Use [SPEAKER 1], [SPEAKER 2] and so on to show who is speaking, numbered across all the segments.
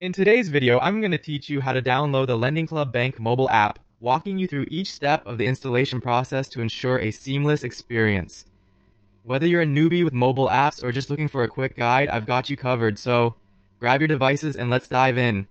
[SPEAKER 1] In today's video, I'm going to teach you how to download the LendingClub Bank mobile app, walking you through each step of the installation process to ensure a seamless experience. Whether you're a newbie with mobile apps or just looking for a quick guide, I've got you covered, so grab your devices and let's dive in.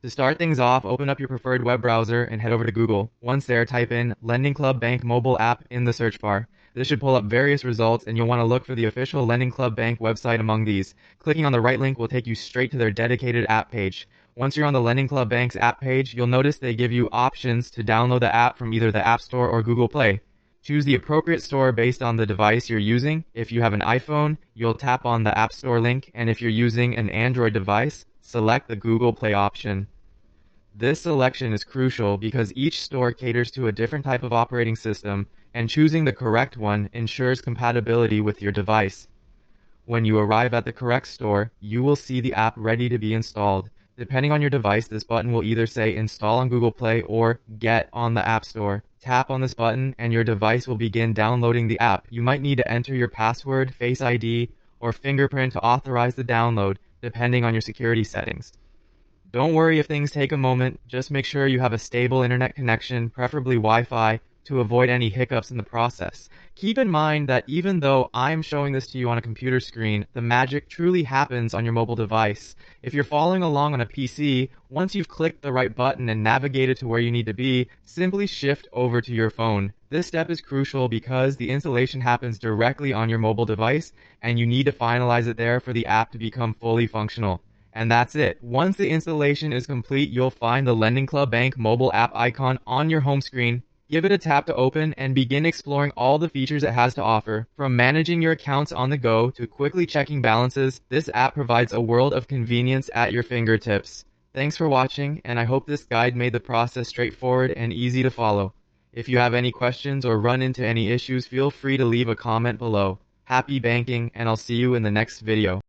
[SPEAKER 1] To start things off, open up your preferred web browser and head over to Google. Once there, type in LendingClub Bank mobile app in the search bar. This should pull up various results, and you'll want to look for the official LendingClub Bank website among these. Clicking on the right link will take you straight to their dedicated app page. Once you're on the LendingClub Bank's app page, you'll notice they give you options to download the app from either the App Store or Google Play. Choose the appropriate store based on the device you're using. If you have an iPhone, you'll tap on the App Store link, and if you're using an Android device, select the Google Play option. This selection is crucial because each store caters to a different type of operating system, and choosing the correct one ensures compatibility with your device. When you arrive at the correct store, you will see the app ready to be installed. Depending on your device, this button will either say Install on Google Play or Get on the App Store. Tap on this button and your device will begin downloading the app. You might need to enter your password, Face ID, or fingerprint to authorize the download, depending on your security settings. Don't worry if things take a moment, just make sure you have a stable internet connection, preferably Wi-Fi, to avoid any hiccups in the process. Keep in mind that even though I'm showing this to you on a computer screen, the magic truly happens on your mobile device. If you're following along on a PC, once you've clicked the right button and navigated to where you need to be, simply shift over to your phone. This step is crucial because the installation happens directly on your mobile device, and you need to finalize it there for the app to become fully functional. And that's it. Once the installation is complete, you'll find the LendingClub Bank mobile app icon on your home screen. Give it a tap to open and begin exploring all the features it has to offer. From managing your accounts on the go to quickly checking balances, this app provides a world of convenience at your fingertips. Thanks for watching, and I hope this guide made the process straightforward and easy to follow. If you have any questions or run into any issues, feel free to leave a comment below. Happy banking, and I'll see you in the next video.